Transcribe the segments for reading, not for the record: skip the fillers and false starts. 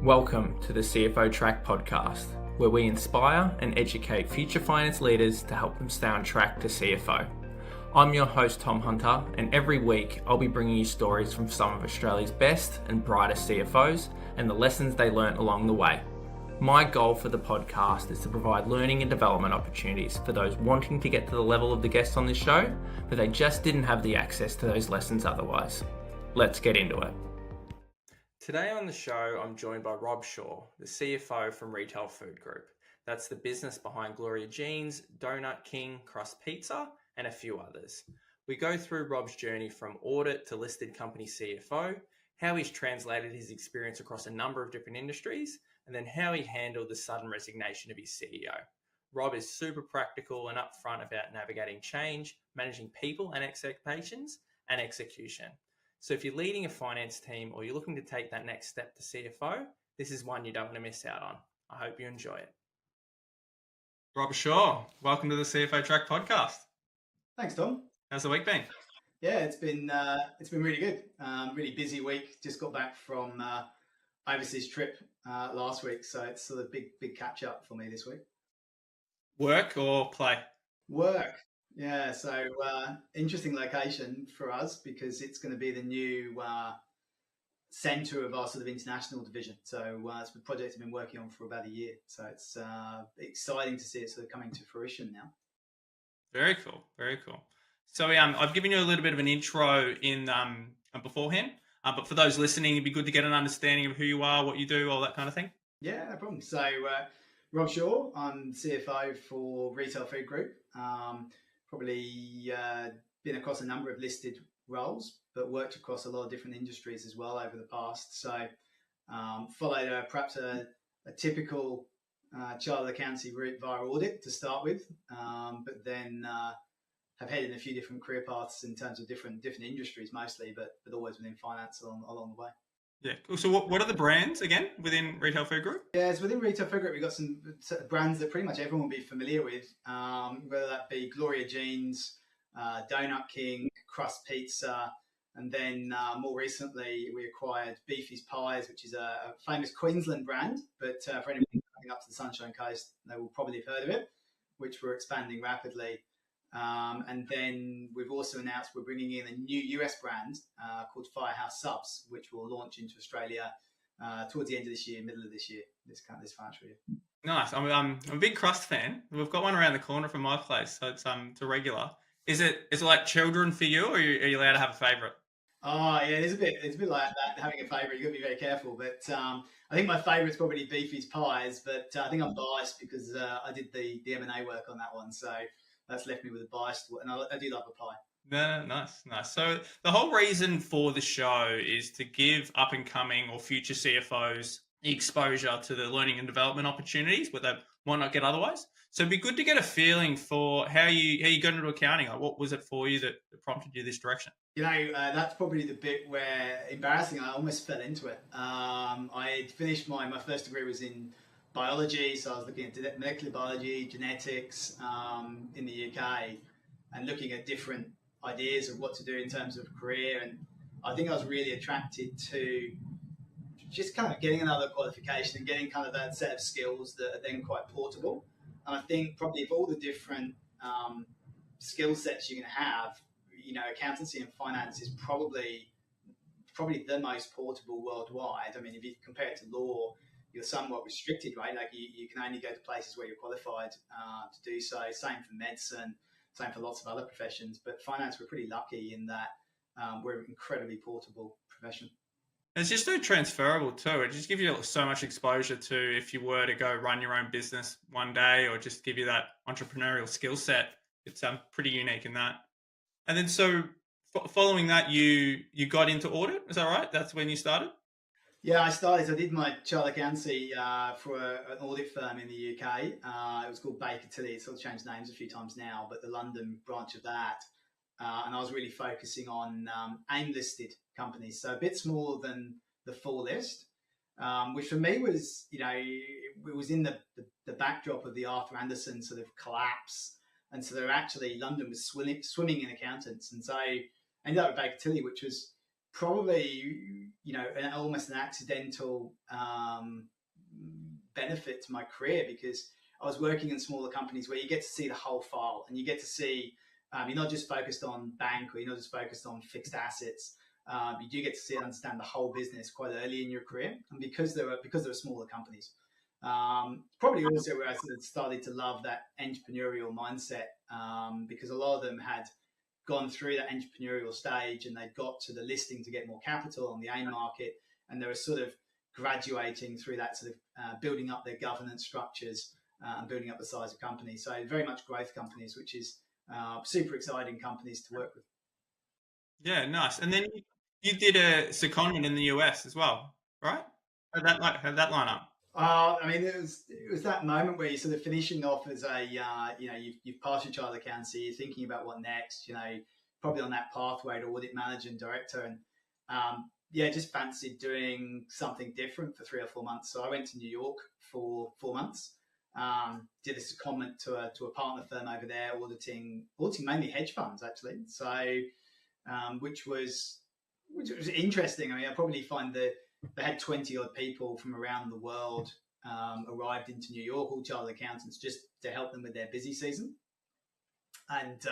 Welcome to the CFO Track podcast, where we inspire and educate future finance leaders to help them stay on track to CFO. I'm your host, Tom Hunter, and every week I'll be bringing you stories from some of Australia's best and brightest CFOs and the lessons they learnt along the way. My goal for the podcast is to provide learning and development opportunities for those wanting to get to the level of the guests on this show, but they just didn't have the access to those lessons otherwise. Let's get into it. Today on the show, I'm joined by Rob Shaw, the CFO from Retail Food Group. That's the business behind Gloria Jeans, Donut King, Crust Pizza, and a few others. We go through Rob's journey from audit to listed company CFO, how he's translated his experience across a number of different industries, and then how he handled the sudden resignation of his CEO. Rob is super practical and upfront about navigating change, managing people and expectations, and execution. So if you're leading a finance team or you're looking to take that next step to CFO, this is one you don't want to miss out on. I hope you enjoy it. Rob Shaw, welcome to the CFO Track podcast. Thanks, Tom. How's the week been? Yeah, it's been really good. Really busy week. Just got back from overseas trip last week, so it's sort of big catch up for me this week. Work or play? Work. Yeah, so interesting location for us because it's going to be the new centre of our sort of international division. So it's a project I've been working on for about a year. So it's exciting to see it sort of coming to fruition now. Very cool, very cool. So I've given you a little bit of an intro in beforehand, but for those listening, it'd be good to get an understanding of who you are, what you do, all that kind of thing. Yeah, no problem. So Rob Shaw, I'm CFO for Retail Food Group. Probably been across a number of listed roles, but worked across a lot of different industries as well over the past. So followed perhaps a typical chartered accountancy route via audit to start with, but then have headed a few different career paths in terms of different industries mostly, but always within finance along the way. Yeah, cool. So what are the brands again within Retail Food Group? Yeah, so within Retail Food Group, we've got some brands that pretty much everyone will be familiar with, whether that be Gloria Jeans, Donut King, Crust Pizza, and then more recently we acquired Beefy's Pies, which is a famous Queensland brand, but for anyone coming up to the Sunshine Coast, they will probably have heard of it, which we're expanding rapidly. And then we've also announced we're bringing in a new US brand called Firehouse Subs, which will launch into Australia towards the end of this year, middle of this year, this financial year. Nice. I'm a big Crust fan. We've got one around the corner from my place, so it's a regular. Is it like children for you, or are you allowed to have a favourite? Oh yeah, it's a bit like that. Having a favourite, you've got to be very careful. But I think my favourite's probably Beefy's Pies, but I think I'm biased because I did the M&A work on that one, so that's left me with a biased one, and I do love a pie. No, nice. So the whole reason for the show is to give up and coming or future CFOs exposure to the learning and development opportunities where they might not get otherwise. So it'd be good to get a feeling for how you got into accounting. Like, what was it for you that prompted you this direction? You know, that's probably the bit where, embarrassing, I almost fell into it. I had finished my first degree was in biology, so I was looking at molecular biology, genetics in the UK, and looking at different ideas of what to do in terms of career. And I think I was really attracted to just kind of getting another qualification and getting kind of that set of skills that are then quite portable. And I think probably of all the different skill sets you're going to have, you know, accountancy and finance is probably the most portable worldwide. I mean, if you compare it to law, you're somewhat restricted, right? Like you can only go to places where you're qualified to do so. Same for medicine, same for lots of other professions. But finance, we're pretty lucky in that we're an incredibly portable profession. It's just so transferable too. It just gives you so much exposure to if you were to go run your own business one day, or just give you that entrepreneurial skill set. It's pretty unique in that. And then so following that, you got into audit. Is that right? That's when you started? Yeah, I did my chartered accountancy for an audit firm in the UK. It was called Baker Tilly. It's sort of changed names a few times now, but the London branch of that. And I was really focusing on AIM-listed companies, so a bit smaller than the full list, which for me was, you know, it was in the backdrop of the Arthur Andersen sort of collapse. And so London was swimming in accountants. And so I ended up with Baker Tilly, which was probably, almost an accidental benefit to my career, because I was working in smaller companies where you get to see the whole file, and you get to see you're not just focused on bank, or you're not just focused on fixed assets. You do get to see and understand the whole business quite early in your career, and because there were smaller companies. Probably also where I sort of started to love that entrepreneurial mindset, because a lot of them had gone through that entrepreneurial stage and they got to the listing to get more capital on the AIM market, and they were sort of graduating through that sort of building up their governance structures and building up the size of companies. So very much growth companies, which is super exciting companies to work with. Yeah, nice. And then you did a secondment in the US as well, right? How'd that line up? I mean, it was that moment where you're sort of finishing off as a you've passed your child accountancy, you're thinking about what next, probably on that pathway to audit manager and director, and just fancied doing something different for 3 or 4 months. So I went to New York for 4 months, did a secondment to a partner firm over there, auditing mainly hedge funds actually. So which was interesting. I mean, I probably find that they had 20 odd people from around the world arrived into New York, all chartered accountants, just to help them with their busy season. And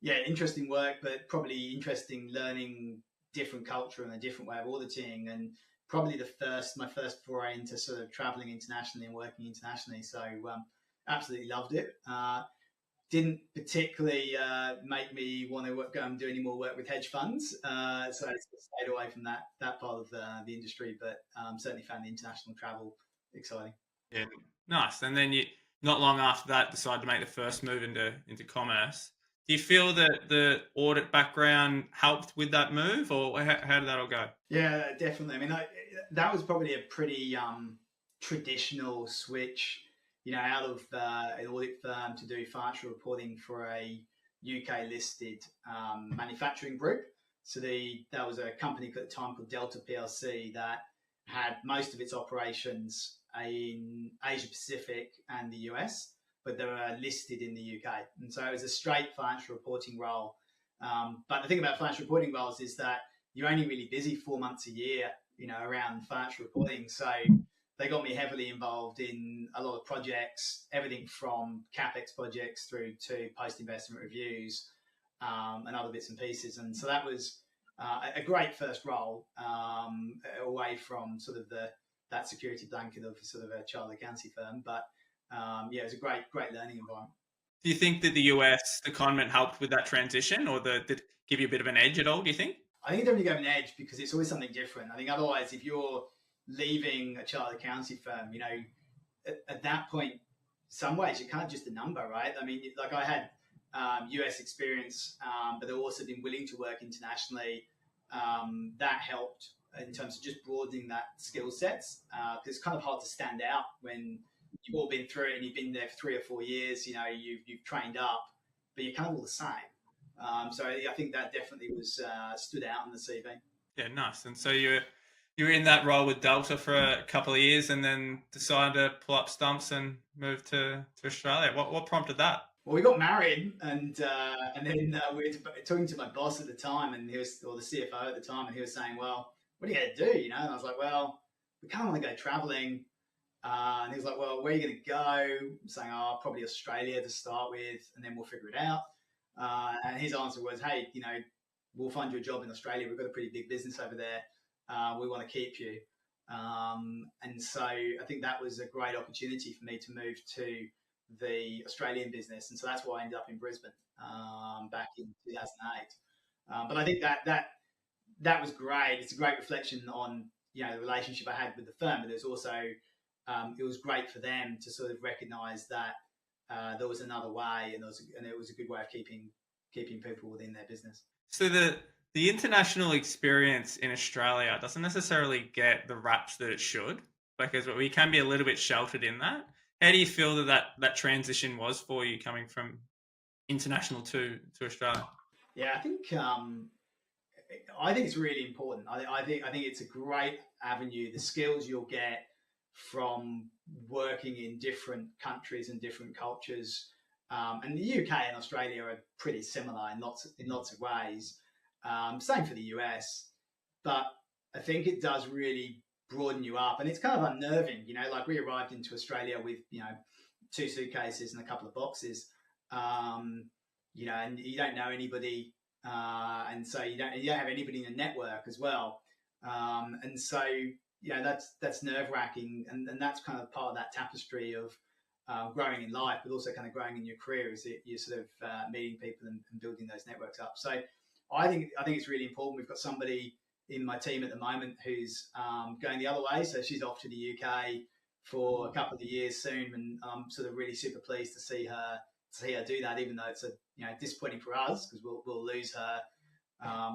interesting work, but probably interesting learning different culture and a different way of auditing, and probably my first foray into sort of traveling internationally and working internationally. So absolutely loved it. Didn't particularly make me want to go and do any more work with hedge funds. So I stayed away from that part of the industry, but certainly found the international travel exciting. Yeah, nice. And then you, not long after that, decided to make the first move into commerce. Do you feel that the audit background helped with that move, or how did that all go? Yeah, definitely. I mean, that was probably a pretty traditional switch, out of an audit firm to do financial reporting for a UK listed manufacturing group. So that was a company at the time called Delta PLC that had most of its operations in Asia Pacific and the US, but they were listed in the UK. And so it was a straight financial reporting role. But the thing about financial reporting roles is that you're only really busy 4 months a year, around financial reporting. So they got me heavily involved in a lot of projects, everything from CapEx projects through to post-investment reviews and other bits and pieces. And so that was a great first role, away from sort of that security blanket of sort of a child accountancy firm. But it was a great learning environment. Do you think that the US secondment helped with that transition, or did it give you a bit of an edge at all, do you think? I think it definitely gave an edge because it's always something different. I think otherwise, if you're leaving a chartered accountancy firm, at that point, some ways you can't just a number, right? I mean, like I had US experience, but they've also been willing to work internationally. That helped in terms of just broadening that skill sets, because it's kind of hard to stand out when you've all been through it and you've been there for 3 or 4 years. You've trained up, but you're kind of all the same. So I think that definitely was stood out on the CV. Yeah, nice. And so you were in that role with Delta for a couple of years, and then decided to pull up stumps and move to Australia. What prompted that? Well, we got married, and then we were talking to my boss at the time, and or the CFO at the time, and he was saying, "Well, what are you going to do?" And I was like, "Well, we kind of want to go traveling." And he was like, "Well, where are you going to go?" I'm saying, "Oh, probably Australia to start with, and then we'll figure it out." And his answer was, "Hey, we'll find you a job in Australia. We've got a pretty big business over there. We want to keep you." And so I think that was a great opportunity for me to move to the Australian business. And so that's why I ended up in Brisbane back in 2008. But I think that was great. It's a great reflection on the relationship I had with the firm, but there's also it was great for them to sort of recognise that there was another way, and it was a good way of keeping people within their business. So the international experience in Australia doesn't necessarily get the raps that it should, because we can be a little bit sheltered in that. How do you feel that transition was for you coming from international to Australia? Yeah, I think it's really important. I think it's a great avenue. The skills you'll get from working in different countries and different cultures, and the UK and Australia are pretty similar in lots of ways. Same for the US. but I think it does really broaden you up, and it's kind of unnerving. Like we arrived into Australia with 2 suitcases and a couple of boxes, and you don't know anybody, and so you don't have anybody in the network as well, and so that's nerve wracking, and that's kind of part of that tapestry of growing in life, but also kind of growing in your career, is that you're sort of meeting people and building those networks up. So I think it's really important. We've got somebody in my team at the moment who's going the other way. So she's off to the UK for a couple of years soon, and I'm sort of really super pleased to see her do that, even though it's disappointing for us because we'll lose her.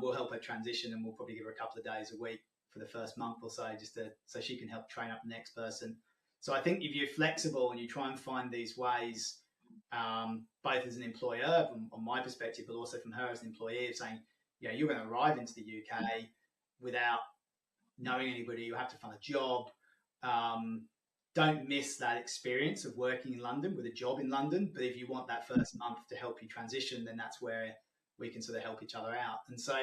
We'll help her transition, and we'll probably give her a couple of days a week for the first month or so, so she can help train up the next person. So I think if you're flexible and you try and find these ways, both as an employer, from my perspective, but also from her as an employee, of saying, you're going to arrive into the UK without knowing anybody, you have to find a job. Don't miss that experience of working in London with a job in London. But if you want that first month to help you transition, then that's where we can sort of help each other out. And so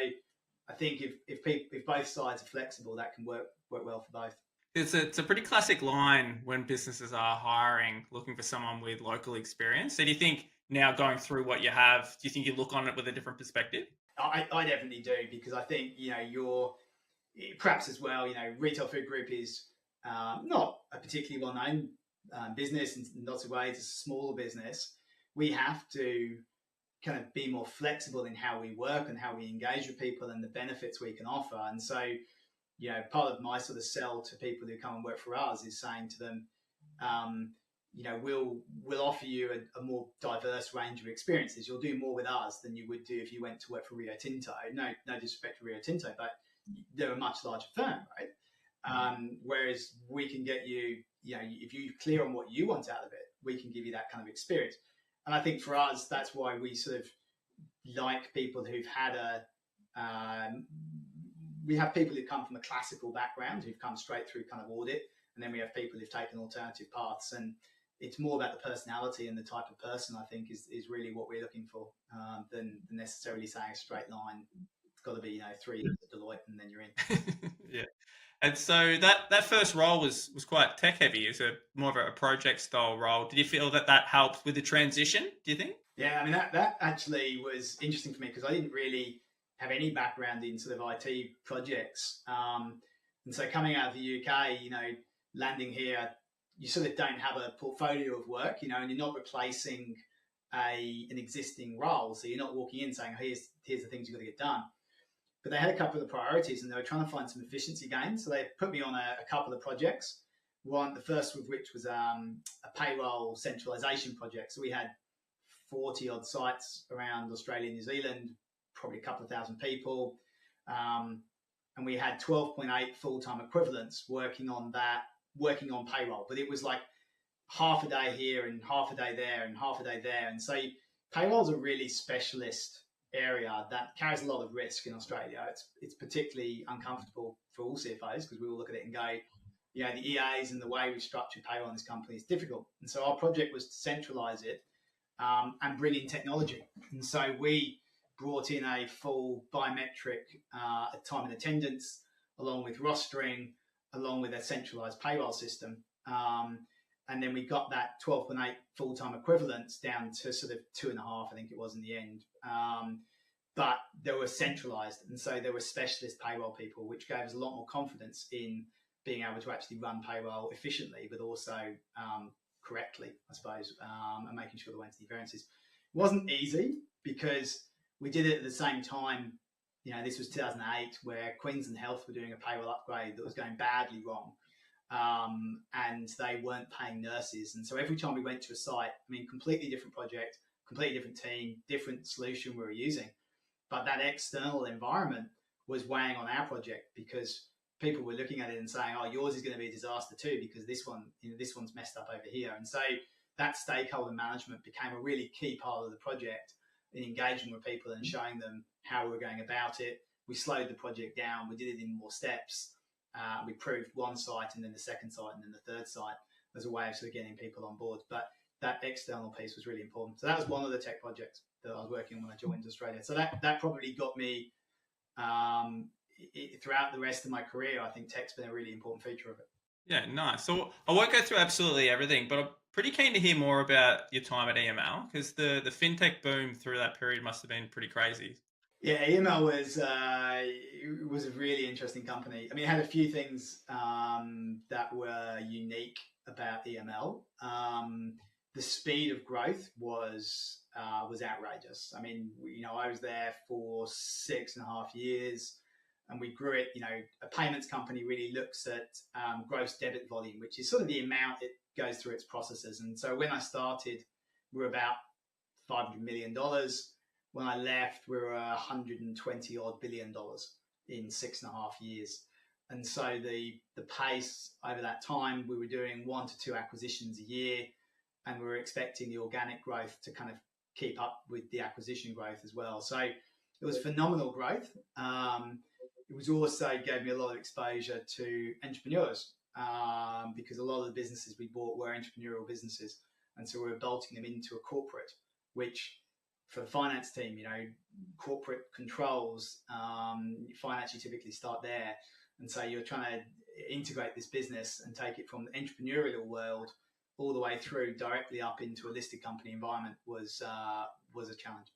I think if both sides are flexible, that can work well for both. It's a pretty classic line when businesses are hiring, looking for someone with local experience. So do you think now, going through what you have, do you think you look on it with a different perspective? I definitely do, because I think, you're perhaps as well, Retail Food Group is not a particularly well-known business in lots of ways. It's a smaller business. We have to kind of be more flexible in how we work and how we engage with people and the benefits we can offer. And so, part of my sort of sell to people who come and work for us is saying to them, we'll offer you a more diverse range of experiences. You'll do more with us than you would do if you went to work for Rio Tinto. No disrespect to Rio Tinto, but they're a much larger firm, right? Whereas we can get you, if you're clear on what you want out of it, we can give you that kind of experience. And I think for us, that's why we sort of like people who've had we have people who come from a classical background, who've come straight through kind of audit, and then we have people who've taken alternative paths. And it's more about the personality and the type of person, I think, is really what we're looking for, than necessarily saying a straight line. It's got to be 3 years at Deloitte and then you're in. Yeah. And so that first role was quite tech heavy. It's more of a project style role. Did you feel that helped with the transition, do you think? Yeah, I mean, that actually was interesting for me, because I didn't really have any background in sort of IT projects. And so coming out of the UK, landing here, you sort of don't have a portfolio of work, and you're not replacing an existing role. So you're not walking in saying, here's the things you've got to get done. But they had a couple of priorities, and they were trying to find some efficiency gains. So they put me on a couple of projects. The first of which was a payroll centralization project. So we had 40 odd sites around Australia and New Zealand, probably a couple of thousand people. And we had 12.8 full-time equivalents working on payroll. But it was like half a day here and half a day there and half a day there. And so payroll is a really specialist area that carries a lot of risk in Australia. It's particularly uncomfortable for all CFOs, because we all look at it and go, the EAs and the way we've structured payroll in this company is difficult. And so our project was to centralize it and bring in technology. And so we brought in a full biometric time and attendance, along with rostering, along with a centralized payroll system. And then we got that 12.8 full-time equivalents down to sort of 2.5, I think it was in the end. But they were centralized. And so there were specialist payroll people, which gave us a lot more confidence in being able to actually run payroll efficiently, but also correctly, I suppose, and making sure there weren't any variances. It wasn't easy, because we did it at the same time. This was 2008, where Queensland Health were doing a payroll upgrade that was going badly wrong. And they weren't paying nurses. And so every time we went to a site, completely different project, completely different team, different solution we were using. But that external environment was weighing on our project, because people were looking at it and saying, yours is going to be a disaster too, because this one's messed up over here. And so that stakeholder management became a really key part of the project, in engaging with people and showing them how we were going about it. We slowed the project down. We did it in more steps. We proved one site, and then the second site, and then the third site, as a way of sort of getting people on board. But that external piece was really important. So that was one of the tech projects that I was working on when I joined Australia. So that probably got me throughout the rest of my career, I think tech's been a really important feature of it. Yeah, nice. So I won't go through absolutely everything, but I'm pretty keen to hear more about your time at EML because the fintech boom through that period must have been pretty crazy. Yeah, EML was a really interesting company. I mean, it had a few things that were unique about EML. The speed of growth was outrageous. I mean, I was there for 6.5 years, and we grew it. A payments company really looks at gross debit volume, which is sort of the amount it goes through its processes. And so when I started, we were about $500 million. When I left, we were $120 odd billion in 6.5 years. And so the pace over that time, we were doing 1 to 2 acquisitions a year, and we were expecting the organic growth to kind of keep up with the acquisition growth as well. So it was phenomenal growth. It was also gave me a lot of exposure to entrepreneurs because a lot of the businesses we bought were entrepreneurial businesses. And so we were bolting them into a corporate, which for the finance team, corporate controls, finance, you typically start there. And so you're trying to integrate this business and take it from the entrepreneurial world all the way through directly up into a listed company environment was a challenge.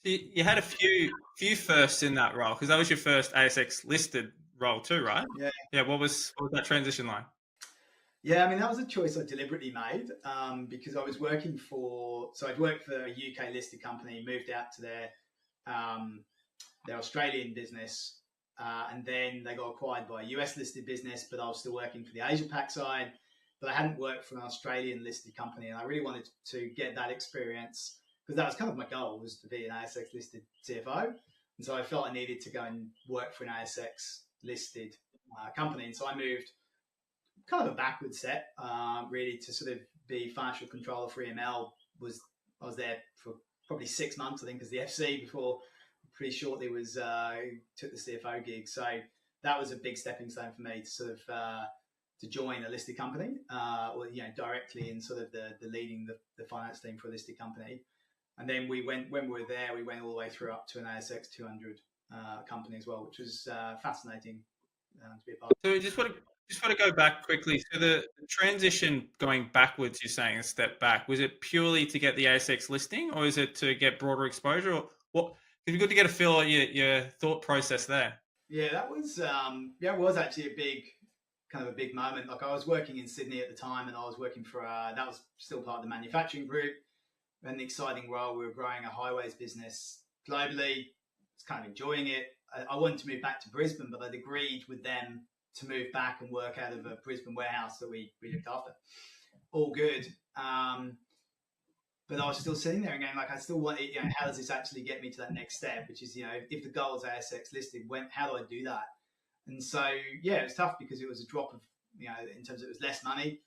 So you had a few firsts in that role because that was your first ASX listed role too, right? Yeah. Yeah. What was that transition like? Yeah, I mean, that was a choice I deliberately made because I was working I'd worked for a UK listed company, moved out to their Australian business, and then they got acquired by a US listed business, but I was still working for the Asia Pac side, but I hadn't worked for an Australian listed company, and I really wanted to get that experience because that was kind of my goal, was to be an ASX listed CFO. And so I felt I needed to go and work for an ASX listed company. And so I moved kind of a backward step, really, to sort of be financial controller for EML. I was there for probably 6 months, I think, as the FC before pretty shortly took the CFO gig. So that was a big stepping stone for me to sort of to join a listed company, or directly in sort of the leading the finance team for a listed company. And then when we were there, we went all the way through up to an ASX 200 company as well, which was fascinating to be a part of. So just want to go back quickly. So the transition going backwards, you're saying a step back. Was it purely to get the ASX listing, or is it to get broader exposure? Or what? It'd be good to get a feel of your thought process there. Yeah, that was it was actually a big moment. Like, I was working in Sydney at the time, and I was working for that was still part of the manufacturing group. An exciting role. We were growing a highways business globally. I was kind of enjoying it. I wanted to move back to Brisbane, but I'd agreed with them to move back and work out of a Brisbane warehouse that we looked after. All good. But I was still sitting there and going, like, I still want it, how does this actually get me to that next step? Which is, if the goal is ASX listed, how do I do that? And so, it was tough because it was a drop of, in terms of it was less money.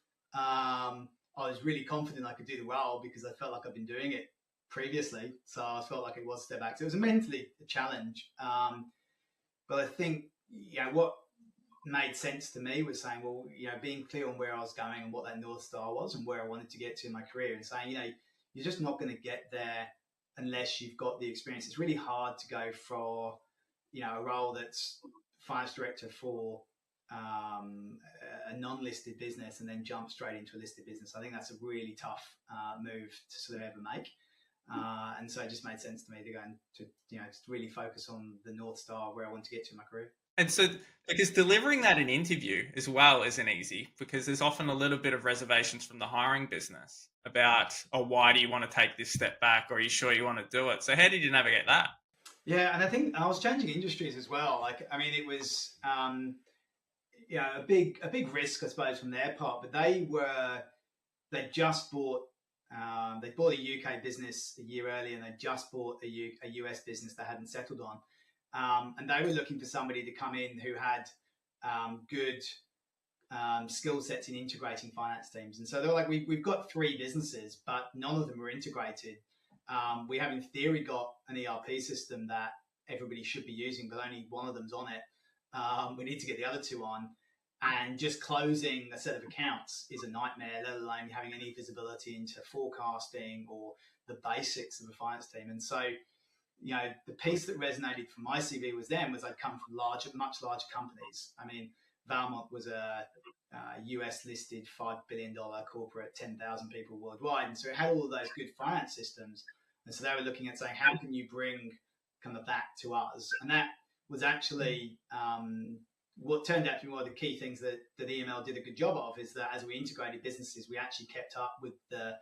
I was really confident I could do the role because I felt like I've been doing it previously. So I felt like it was a step back. So it was mentally a challenge. But I think, what made sense to me was saying, well, being clear on where I was going and what that North Star was and where I wanted to get to in my career, and saying, you're just not going to get there unless you've got the experience. It's really hard to go for, a role that's finance director for a non-listed business and then jump straight into a listed business. I think that's a really tough move to sort of ever make. And so it just made sense to me to go and to just really focus on the North Star where I want to get to in my career. And so, because delivering that in interview as well isn't easy, because there's often a little bit of reservations from the hiring business about, why do you want to take this step back? Or are you sure you want to do it? So how did you navigate that? Yeah, and I think I was changing industries as well. Like, I mean, it was a big risk, I suppose, from their part. But they just bought. They bought a UK business a year earlier, and they just bought a US business they hadn't settled on. And they were looking for somebody to come in who had good skill sets in integrating finance teams. And so they're like, we've got 3 businesses, but none of them are integrated. We have, in theory, got an ERP system that everybody should be using, but only one of them's on it. We need to get the other 2 on. And just closing a set of accounts is a nightmare, let alone having any visibility into forecasting or the basics of a finance team. And so, the piece that resonated from my CV was I'd come from much larger companies. I mean, Valmont was a US listed $5 billion corporate, 10,000 people worldwide. And so it had all of those good finance systems. And so they were looking at saying, how can you bring kind of that to us? And that was actually what turned out to be one of the key things that EML did a good job of, is that as we integrated businesses, we actually kept up with the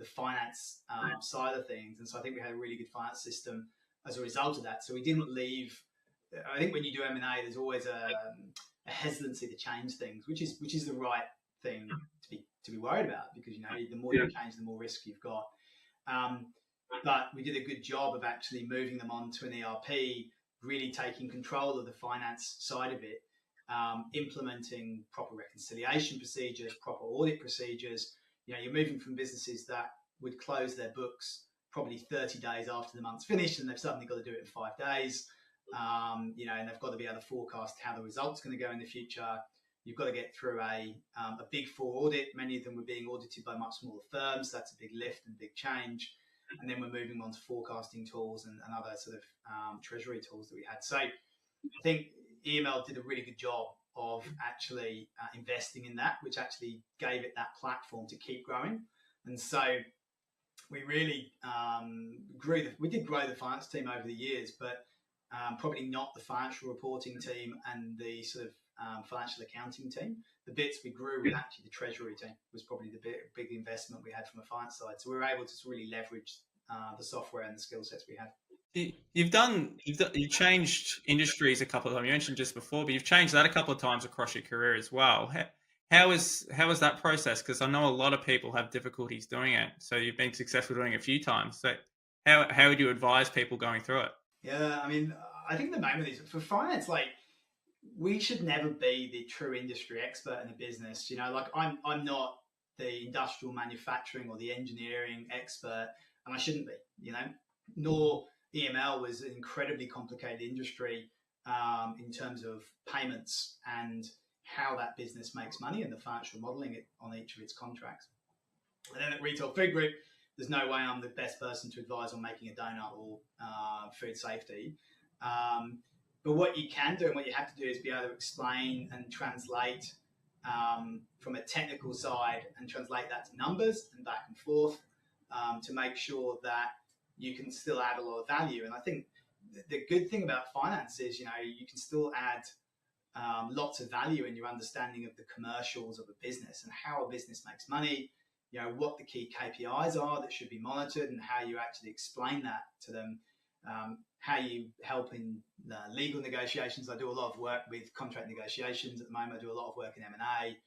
finance side of things. And so I think we had a really good finance system as a result of that. So we didn't leave. I think when you do M&A, there's always a hesitancy to change things, which is the right thing to be worried about, because the more you change, the more risk you've got. But we did a good job of actually moving them onto an ERP, really taking control of the finance side of it, implementing proper reconciliation procedures, proper audit procedures. You're moving from businesses that would close their books probably 30 days after the month's finished, and they've suddenly got to do it in 5 days. And they've got to be able to forecast how the result's going to go in the future. You've got to get through a big four audit. Many of them were being audited by much smaller firms. That's a big lift and big change. And then we're moving on to forecasting tools and other sort of treasury tools that we had. So I think EML did a really good job of actually investing in that, which actually gave it that platform to keep growing. And so we really we did grow the finance team over the years, but probably not the financial reporting team and the sort of financial accounting team. The bits we grew with actually the treasury team was probably the big investment we had from a finance side. So we were able to really leverage the software and the skill sets we had. You've changed industries a couple of times. You mentioned just before, but you've changed that a couple of times across your career as well. How is that process? Because I know a lot of people have difficulties doing it. So you've been successful doing it a few times. So how would you advise people going through it? Yeah, I mean, I think the main of these for finance, we should never be the true industry expert in a business. I'm not the industrial manufacturing or the engineering expert, and I shouldn't be. Nor EML was an incredibly complicated industry in terms of payments and how that business makes money and the financial modelling on each of its contracts. And then at Retail Food Group, there's no way I'm the best person to advise on making a donut or food safety. But what you can do and what you have to do is be able to explain and translate from a technical side and translate that to numbers and back and forth to make sure that you can still add a lot of value. And I think the good thing about finance is, you can still add lots of value in your understanding of the commercials of a business and how a business makes money, what the key KPIs are that should be monitored and how you actually explain that to them, how you help in the legal negotiations. I do a lot of work with contract negotiations at the moment. I do a lot of work in M&A.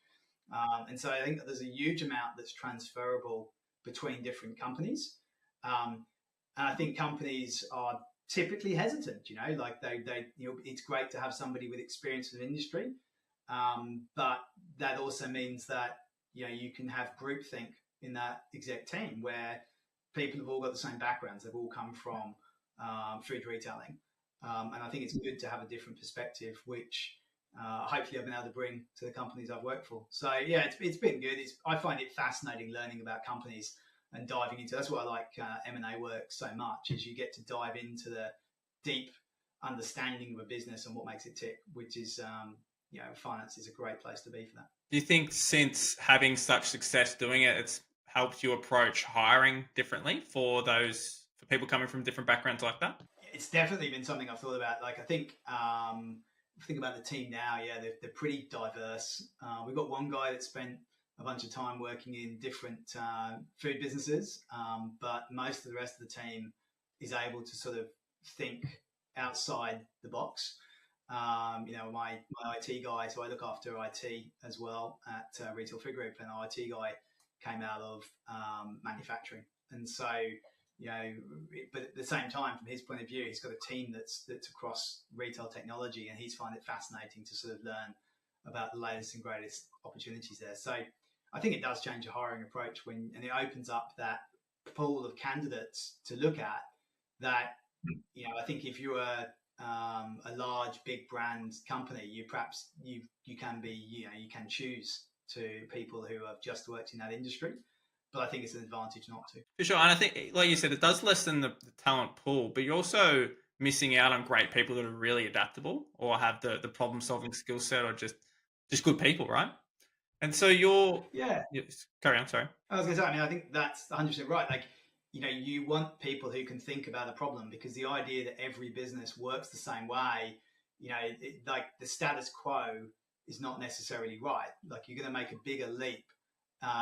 And so I think that there's a huge amount that's transferable between different companies. And I think companies are typically hesitant, it's great to have somebody with experience in the industry. But that also means that, you can have groupthink in that exec team where people have all got the same backgrounds. They've all come from food retailing. And I think it's good to have a different perspective, which hopefully I've been able to bring to the companies I've worked for. So yeah, it's been good. I find it fascinating learning about companies and diving into. That's why I like M&A work so much, is you get to dive into the deep understanding of a business and what makes it tick, which is, finance is a great place to be for that. Do you think since having such success doing it, it's helped you approach hiring differently for people coming from different backgrounds like that? It's definitely been something I've thought about. I think about the team now, they're pretty diverse. We've got one guy that spent a bunch of time working in different food businesses, but most of the rest of the team is able to sort of think outside the box. My IT guy, so I look after IT as well at Retail Food Group, and our IT guy came out of manufacturing. And so, but at the same time, from his point of view, he's got a team that's across retail technology, and he's found it fascinating to sort of learn about the latest and greatest opportunities there. So I think it does change your hiring approach and it opens up that pool of candidates to look at that. I think if you're a large, big brand company, you can choose to people who have just worked in that industry. but I think it's an advantage not to. For sure. And I think, like you said, it does lessen the talent pool, but you're also missing out on great people that are really adaptable or have the problem solving skill set or just good people, right? And so Yeah, yes, carry on, sorry. I was going to say, I mean, I think that's 100% right. Like, you want people who can think about a problem, because the idea that every business works the same way, like the status quo is not necessarily right. Like, you're going to make a bigger leap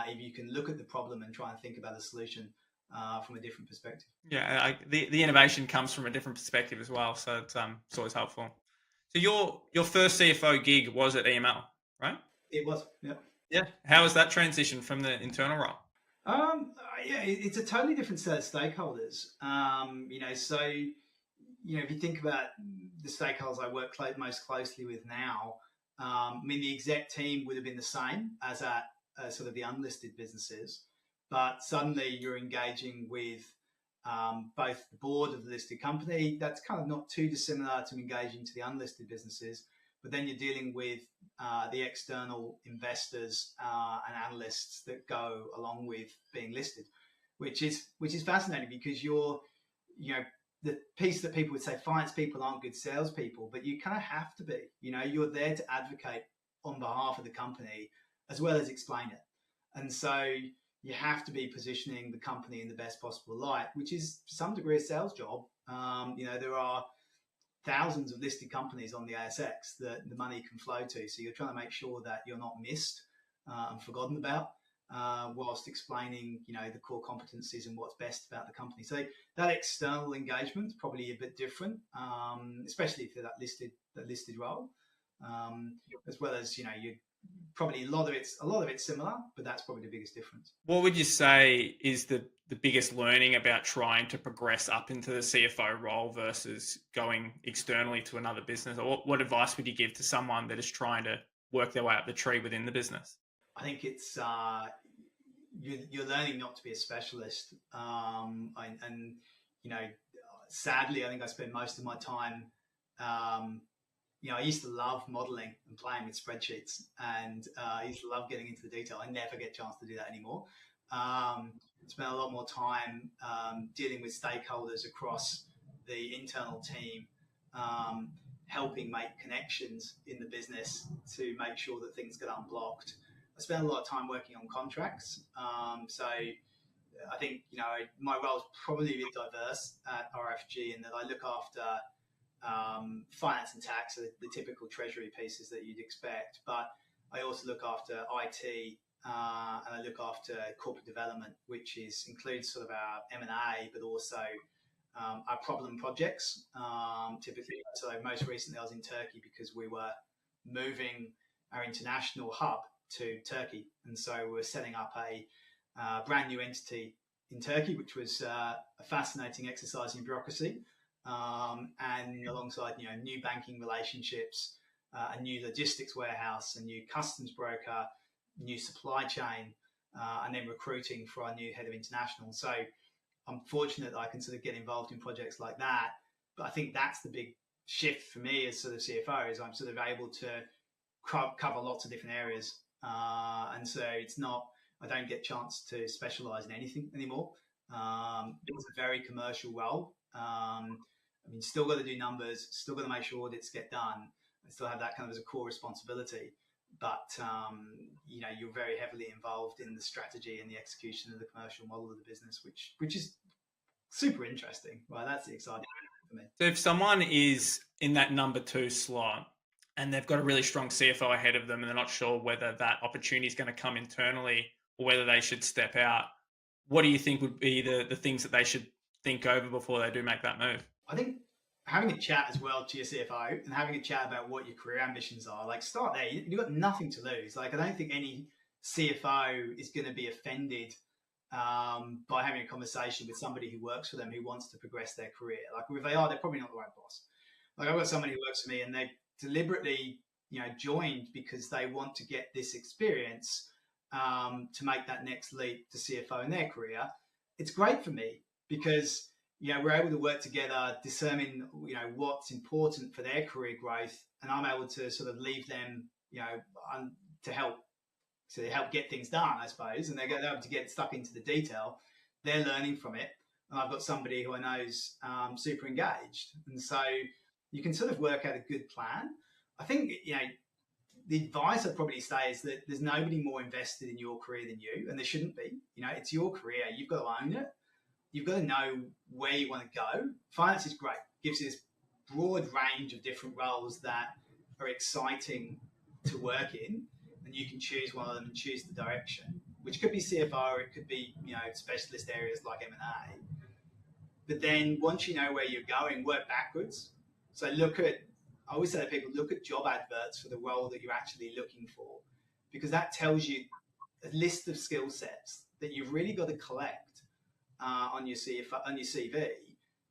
if you can look at the problem and try and think about a solution from a different perspective. Yeah, the innovation comes from a different perspective as well, so it's always helpful. So your first CFO gig was at EML, right? It was, yeah. Yeah. How was that transition from the internal role? Yeah, it's a totally different set of stakeholders. So if you think about the stakeholders I work most closely with now, I mean, the exec team would have been the same as at sort of the unlisted businesses, but suddenly you're engaging with both the board of the listed company. That's kind of not too dissimilar to engaging to the unlisted businesses, but then you're dealing with the external investors and analysts that go along with being listed, which is fascinating, because the piece that people would say finance people aren't good salespeople, but you kind of have to be. You're there to advocate on behalf of the company as well as explain it, and so you have to be positioning the company in the best possible light, which is to some degree a sales job. There are thousands of listed companies on the ASX that the money can flow to. So you're trying to make sure that you're not missed and forgotten about, whilst explaining, the core competencies and what's best about the company. So that external engagement is probably a bit different, especially for that listed role, as well as, you probably a lot of it's similar, but that's probably the biggest difference. What would you say is the biggest learning about trying to progress up into the CFO role versus going externally to another business? Or what advice would you give to someone that is trying to work their way up the tree within the business? I think it's you're learning not to be a specialist, and sadly, I think I spend most of my time. I used to love modeling and playing with spreadsheets, and I used to love getting into the detail. I never get a chance to do that anymore. Spend a lot more time dealing with stakeholders across the internal team, helping make connections in the business to make sure that things get unblocked. I spend a lot of time working on contracts. So I think, my role is probably a bit diverse at RFG, in that I look after finance and tax, so the typical treasury pieces that you'd expect. But I also look after IT, and I look after corporate development, which includes sort of our M&A, but also our problem projects, typically. So most recently I was in Turkey because we were moving our international hub to Turkey. And so we were setting up a brand new entity in Turkey, which was a fascinating exercise in bureaucracy. And alongside, new banking relationships, a new logistics warehouse, a new customs broker, new supply chain, and then recruiting for our new head of international. So I'm fortunate that I can sort of get involved in projects like that. But I think that's the big shift for me as sort of CFO, is I'm sort of able to cover lots of different areas. And so I don't get a chance to specialize in anything anymore. It's a very commercial role. Still got to do numbers, still got to make sure audits get done, and still have that kind of as a core responsibility. But, you're very heavily involved in the strategy and the execution of the commercial model of the business, which is super interesting. Right, that's the exciting thing for me. So if someone is in that number 2 slot and they've got a really strong CFO ahead of them and they're not sure whether that opportunity is going to come internally or whether they should step out, what do you think would be the things that they should think over before they do make that move? I think having a chat as well to your CFO and having a chat about what your career ambitions are, like, start there. You've got nothing to lose. Like, I don't think any CFO is going to be offended by having a conversation with somebody who works for them, who wants to progress their career. Like, if they are, they're probably not the right boss. Like, I've got somebody who works for me, and they deliberately, joined because they want to get this experience to make that next leap to CFO in their career. It's great for me because we're able to work together, determine, what's important for their career growth, and I'm able to sort of leave them, to help So they help get things done, I suppose, and they're able to get stuck into the detail. They're learning from it. And I've got somebody who I know is super engaged. And so you can sort of work out a good plan. I think, the advice I'd probably say is that there's nobody more invested in your career than you, and there shouldn't be. It's your career. You've got to own it. You've got to know where you want to go. Finance is great. It gives you this broad range of different roles that are exciting to work in, and you can choose one of them and choose the direction, which could be CFO, or it could be, specialist areas like M&A. But then once you know where you're going, work backwards. So I always say to people, look at job adverts for the role that you're actually looking for, because that tells you a list of skill sets that you've really got to collect on your CV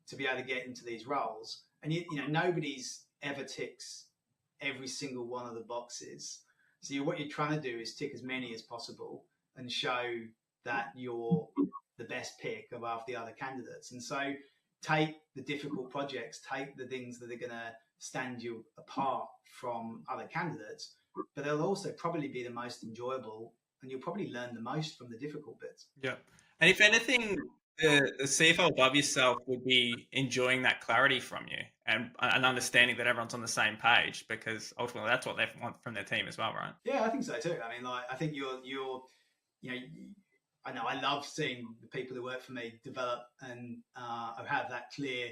to be able to get into these roles. And nobody's ever ticks every single one of the boxes. So what you're trying to do is tick as many as possible and show that you're the best pick above the other candidates. And so take the difficult projects, take the things that are going to stand you apart from other candidates, but they'll also probably be the most enjoyable, and you'll probably learn the most from the difficult bits. Yeah. And if anything, the CFO above yourself would be enjoying that clarity from you and understanding that everyone's on the same page, because ultimately that's what they want from their team as well, right? Yeah, I think so too. I mean, I think I know I love seeing the people who work for me develop and have that clear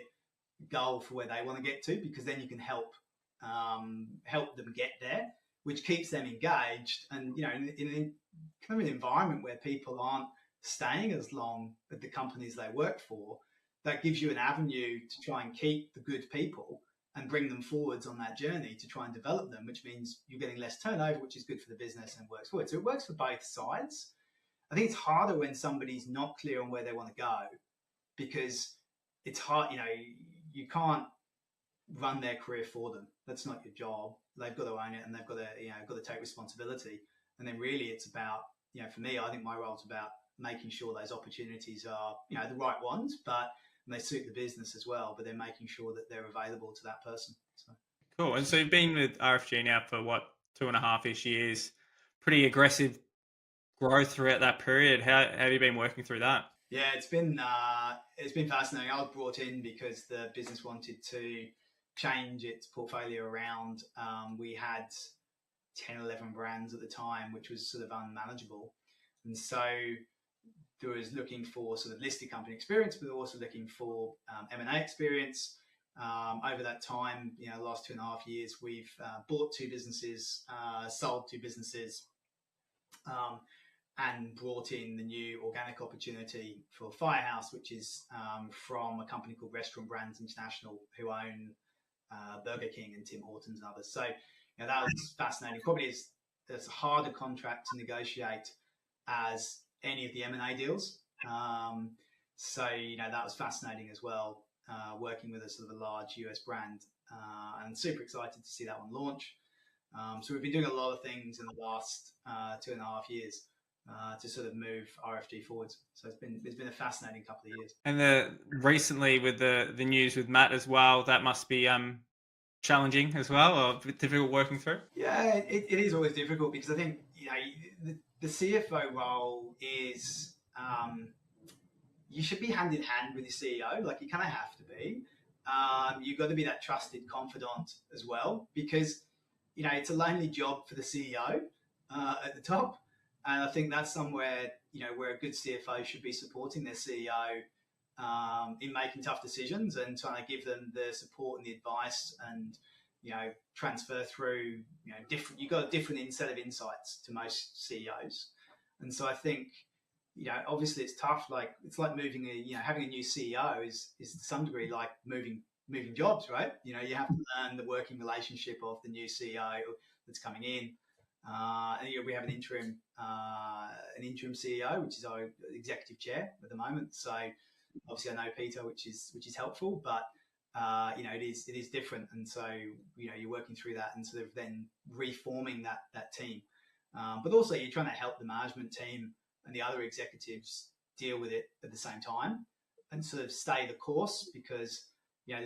goal for where they want to get to, because then you can help them get there, which keeps them engaged. And in kind of an environment where people aren't staying as long at the companies they work for, that gives you an avenue to try and keep the good people and bring them forwards on that journey to try and develop them, which means you're getting less turnover, which is good for the business and works forward. So it works for both sides. I think it's harder when somebody's not clear on where they want to go, because it's hard, you can't run their career for them. That's not your job. They've got to own it, and they've got to take responsibility. And then really it's about, for me, I think my role's about making sure those opportunities are, the right ones, but and they suit the business as well, but they're making sure that they're available to that person. So. Cool. And so you've been with RFG now for 2.5-ish years, pretty aggressive growth throughout that period. How have you been working through that? Yeah, it's been fascinating. I was brought in because the business wanted to change its portfolio around. We had 10, 11 brands at the time, which was sort of unmanageable. And so there was looking for sort of listed company experience, but also looking for M&A experience. Over that time, the last 2.5 years, we've bought 2 businesses, sold 2 businesses, and brought in the new organic opportunity for Firehouse, which is from a company called Restaurant Brands International, who own Burger King and Tim Hortons and others. So that was fascinating. Probably it's a harder contract to negotiate as any of the M&A deals. So that was fascinating as well, working with a sort of a large US brand, and super excited to see that one launch. So we've been doing a lot of things in the last 2.5 years to sort of move RFG forwards. So it's been a fascinating couple of years. And recently with the news with Matt as well, that must be challenging as well, or difficult working through? Yeah, it is always difficult, because I think the CFO role is you should be hand in hand with your CEO. Like, you kind of have to be. You've got to be that trusted confidant as well, because it's a lonely job for the CEO at the top, and I think that's somewhere where a good CFO should be supporting their CEO in making tough decisions and trying to give them the support and the advice, and transfer through different. You've got a different set of insights to most CEOs, and so I think obviously it's tough. Like, it's like moving having a new CEO is to some degree like moving jobs, right? You have to learn the working relationship of the new CEO that's coming in. And we have an interim CEO, which is our executive chair at the moment. So obviously I know Peter, which is helpful, but it is different. And so you're working through that and sort of then reforming that team. But also you're trying to help the management team and the other executives deal with it at the same time and sort of stay the course, because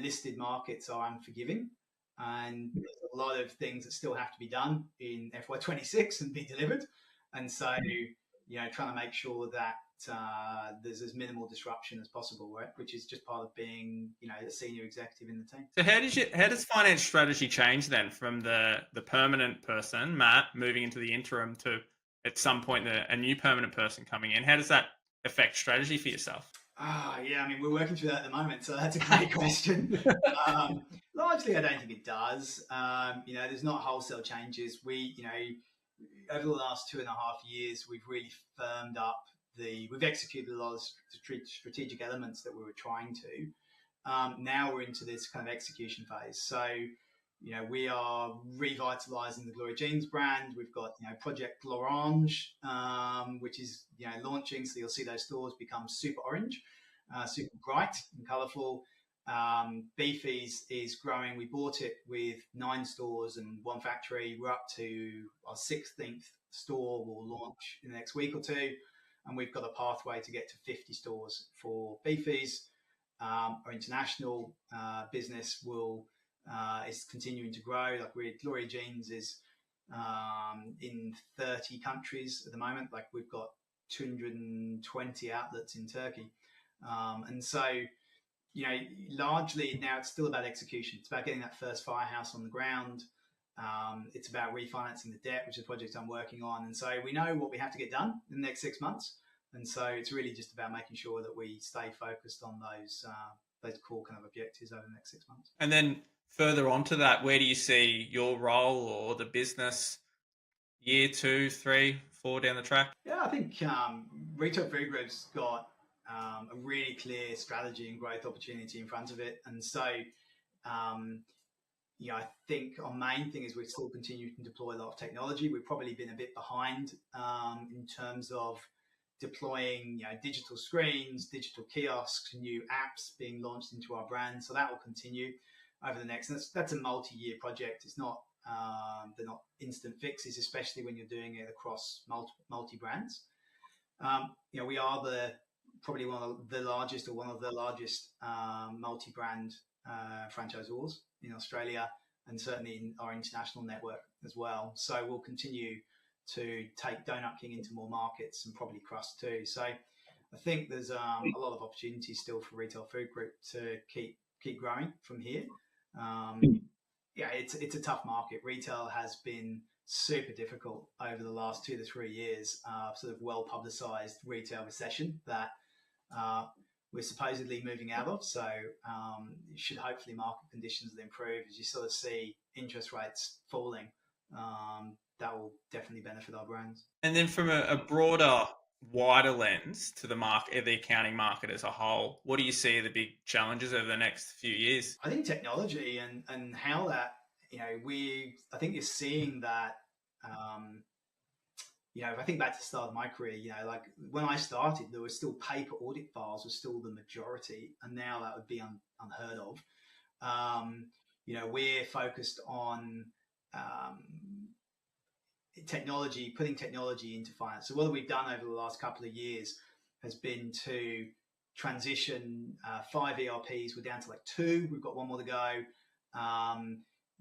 listed markets are unforgiving, and there's a lot of things that still have to be done in FY26 and be delivered. And so, trying to make sure that there's as minimal disruption as possible, right? Which is just part of being, a senior executive in the team. So how does finance strategy change then from the permanent person, Matt, moving into the interim to at some point a new permanent person coming in? How does that affect strategy for yourself? Yeah, I mean, we're working through that at the moment, so that's a great question. Largely, I don't think it does. There's not wholesale changes. Over the last 2.5 years, we've really firmed up we've executed a lot of strategic elements that we were trying to. Now we're into this kind of execution phase. So, we are revitalizing the Glory Jeans brand. We've got, Project Glorange, which is, launching. So you'll see those stores become super orange, super bright and colorful. Beefy's is growing. We bought it with 9 stores and 1 factory. We're up to our 16th store will launch in the next week or two. And we've got a pathway to get to 50 stores for Beefy's. Our international business is continuing to grow. Like Glory Jeans is in 30 countries at the moment. Like we've got 220 outlets in Turkey. And so, largely now it's still about execution. It's about getting that first firehouse on the ground. It's about refinancing the debt, which is a project I'm working on. And so we know what we have to get done in the next 6 months. And so it's really just about making sure that we stay focused on those core kind of objectives over the next 6 months. And then further on to that, where do you see your role or the business year 2, 3, 4 down the track? Yeah, I think Retail Food Group's got a really clear strategy and growth opportunity in front of it. And so, I think our main thing is we're still continuing to deploy a lot of technology. We've probably been a bit behind in terms of deploying, digital screens, digital kiosks, new apps being launched into our brand. So that will continue over the next. And that's a multi-year project. It's not they're not instant fixes, especially when you're doing it across multi brands. We are probably one of the largest multi-brand franchisors in Australia, and certainly in our international network as well. So we'll continue to take Donut King into more markets and probably Crust too. So I think there's a lot of opportunity still for Retail Food Group to keep growing from here. It's a tough market. Retail has been super difficult over the last 2 to 3 years. Sort of well publicized retail recession that we're supposedly moving out of. So it should hopefully market conditions will improve as you sort of see interest rates falling. That will definitely benefit our brands. And then from a broader, wider lens to the market, the accounting market as a whole, what do you see are the big challenges over the next few years? I think technology and how that, I think you're seeing that, if I think back to the start of my career, like when I started, there were still paper audit files were still the majority, and now that would be unheard of. We're focused on technology, putting technology into finance. So what we've done over the last couple of years has been to transition 5 ERPs. We're down to like 2. We've got 1 more to go.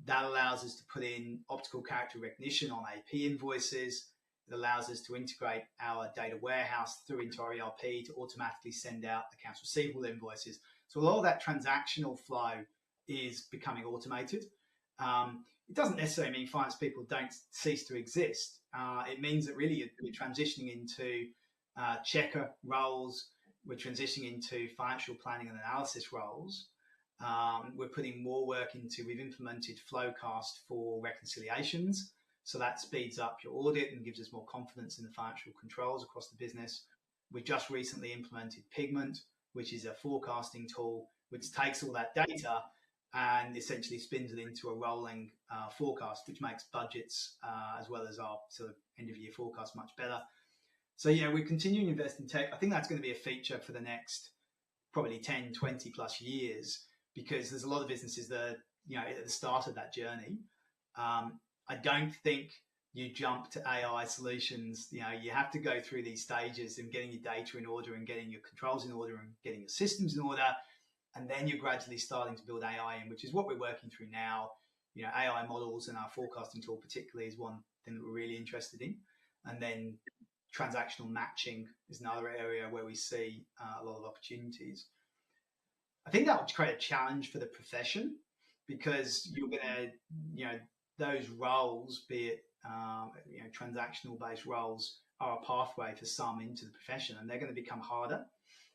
That allows us to put in optical character recognition on AP invoices. It allows us to integrate our data warehouse through into our ERP to automatically send out accounts receivable invoices. So a lot of that transactional flow is becoming automated. It doesn't necessarily mean finance people don't cease to exist. It means that really you're transitioning into checker roles. We're transitioning into financial planning and analysis roles. We're putting more work into, we've implemented Flowcast for reconciliations. So that speeds up your audit and gives us more confidence in the financial controls across the business. We just recently implemented Pigment, which is a forecasting tool, which takes all that data and essentially spins it into a rolling forecast, which makes budgets as well as our sort of end of year forecast much better. So we're continuing to invest in tech. I think that's going to be a feature for the next probably 10, 20 plus years, because there's a lot of businesses that are, at the start of that journey. I don't think you jump to AI solutions. You have to go through these stages and getting your data in order and getting your controls in order and getting your systems in order. And then you're gradually starting to build AI in, which is what we're working through now. AI models and our forecasting tool particularly is one thing that we're really interested in. And then transactional matching is another area where we see a lot of opportunities. I think that would create a challenge for the profession, because you're going to, those roles, be it, transactional based roles, are a pathway for some into the profession, and they're going to become harder.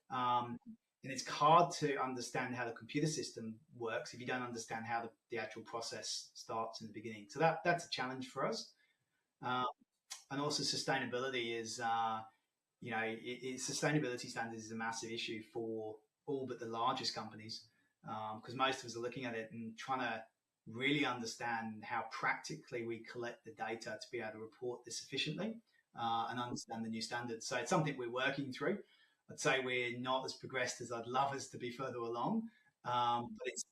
And it's hard to understand how the computer system works if you don't understand how the actual process starts in the beginning. So that's a challenge for us. And also sustainability is, sustainability standards is a massive issue for all but the largest companies, because most of us are looking at it and trying to really understand how practically we collect the data to be able to report this efficiently, and understand the new standards. So it's something we're working through. I'd say we're not as progressed as I'd love us to be further along, but it's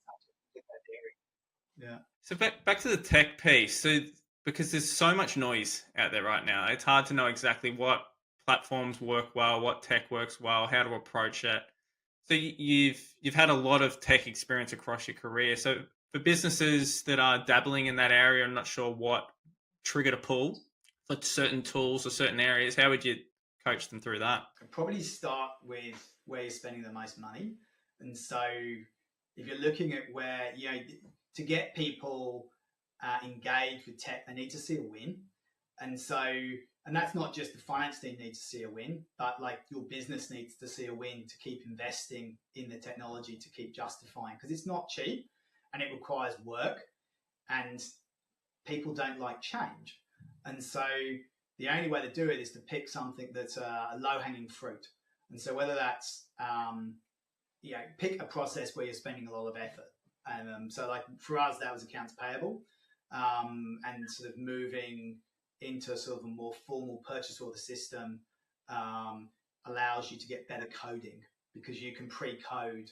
yeah. So back to the tech piece. So because there's so much noise out there right now, it's hard to know exactly what platforms work well, what tech works well, how to approach it. So you've had a lot of tech experience across your career. So for businesses that are dabbling in that area, I'm not sure what trigger to pull for certain tools or certain areas. How would you coach them through that? I'd probably start with where you're spending the most money. And so if you're looking at where, to get people engaged with tech, they need to see a win. And so, and that's not just the finance team needs to see a win, but like your business needs to see a win to keep investing in the technology, to keep justifying, because it's not cheap and it requires work, and people don't like change. And so the only way to do it is to pick something that's a low-hanging fruit. And so whether that's, pick a process where you're spending a lot of effort. And so like for us, that was accounts payable, and sort of moving into sort of a more formal purchase order system allows you to get better coding, because you can pre-code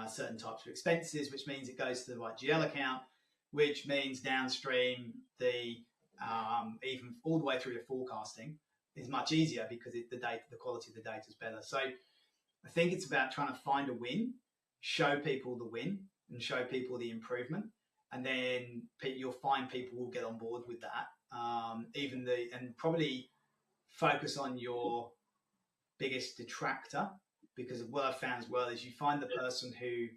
certain types of expenses, which means it goes to the right GL account, which means downstream the even all the way through to forecasting is much easier, because the quality of the data is better. So I think it's about trying to find a win, show people the win, and show people the improvement, and then you'll find people will get on board with that. And probably focus on your biggest detractor, because what I've found as well is you find the person who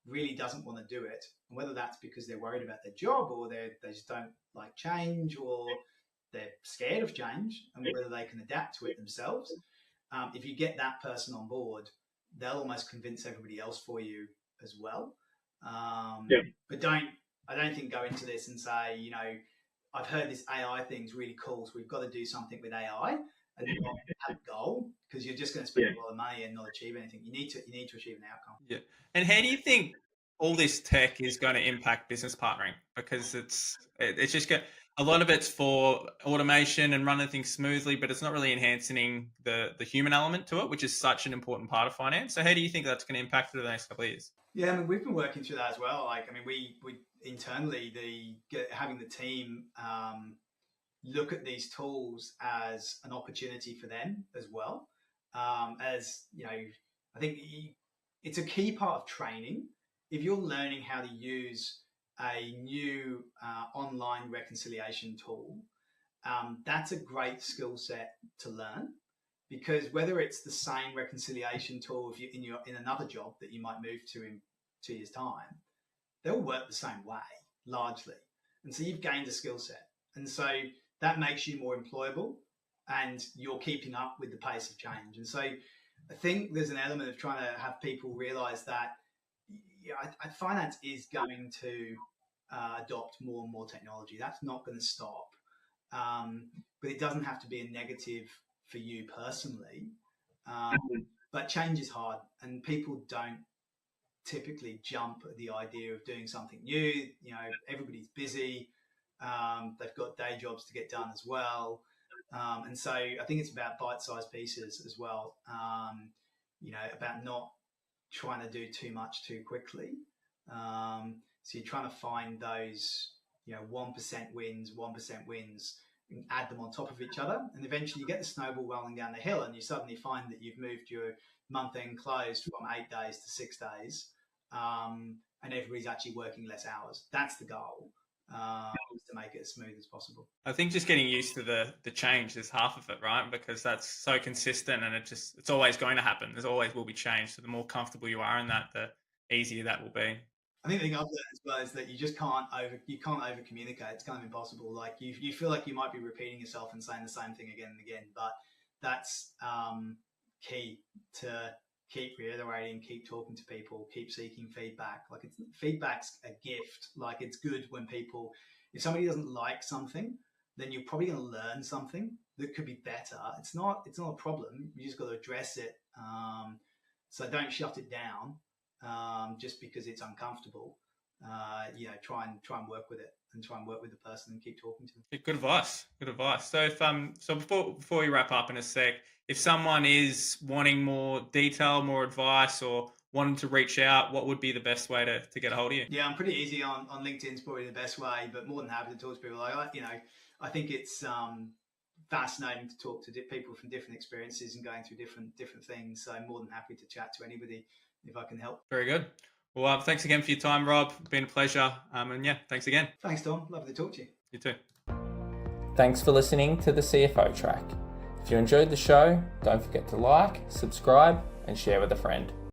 really doesn't want to do it, and whether that's because they're worried about their job, or they just don't like change, or they're scared of change, and whether they can adapt to it themselves. If you get that person on board, they'll almost convince everybody else for you as well. But I don't think go into this and say, I've heard this AI thing's really cool, so we've got to do something with AI, and not have a goal, because you're just going to spend a lot of money and not achieve anything. You need to achieve an outcome. Yeah. And how do you think all this tech is going to impact business partnering? Because it's just a lot of it's for automation and running things smoothly, but it's not really enhancing the human element to it, which is such an important part of finance. So how do you think that's going to impact through the next couple of years? Yeah, I mean, we've been working through that as well. We internally having the team look at these tools as an opportunity for them as well. I think it's a key part of training. If you're learning how to use a new online reconciliation tool, that's a great skill set to learn, because whether it's the same reconciliation tool if you're in another job that you might move to in 2 years' time, they'll work the same way largely. And so you've gained a skill set. And so that makes you more employable, and you're keeping up with the pace of change. And so I think there's an element of trying to have people realize that finance is going to adopt more and more technology. That's not going to stop. But it doesn't have to be a negative for you personally. But change is hard, and people don't typically jump at the idea of doing something new. Everybody's busy. They've got day jobs to get done as well. And so I think it's about bite-sized pieces as well, about not trying to do too much too quickly. So you're trying to find those, 1% wins, and add them on top of each other. And eventually you get the snowball rolling down the hill, and you suddenly find that you've moved your month-end close from 8 days to 6 days, and everybody's actually working less hours. That's the goal. to make it as smooth as possible. I think just getting used to the change is half of it, right? Because that's so consistent and it's always going to happen. There's always will be change. So the more comfortable you are in that, the easier that will be. I think the thing I've learned as well is that you just can't over communicate. It's kind of impossible. Like you feel like you might be repeating yourself and saying the same thing again and again, but that's key to keep reiterating, keep talking to people, keep seeking feedback. Like feedback's a gift. Like it's good when if somebody doesn't like something, then you're probably going to learn something that could be better. It's not a problem. You just got to address it. So don't shut it down just because it's uncomfortable. Try and work with it and try and work with the person and keep talking to them. Good advice. Good advice. So before we wrap up in a sec, if someone is wanting more detail, more advice, or wanting to reach out, what would be the best way to get a hold of you? Yeah, I'm pretty easy on LinkedIn. Is probably the best way, but more than happy to talk to people. I think it's fascinating to talk to people from different experiences and going through different things. So I'm more than happy to chat to anybody if I can help. Very good. Well, thanks again for your time, Rob. It's been a pleasure. And yeah, thanks again. Thanks, Tom. Lovely to talk to you. You too. Thanks for listening to the CFO Track. If you enjoyed the show, don't forget to like, subscribe, and share with a friend.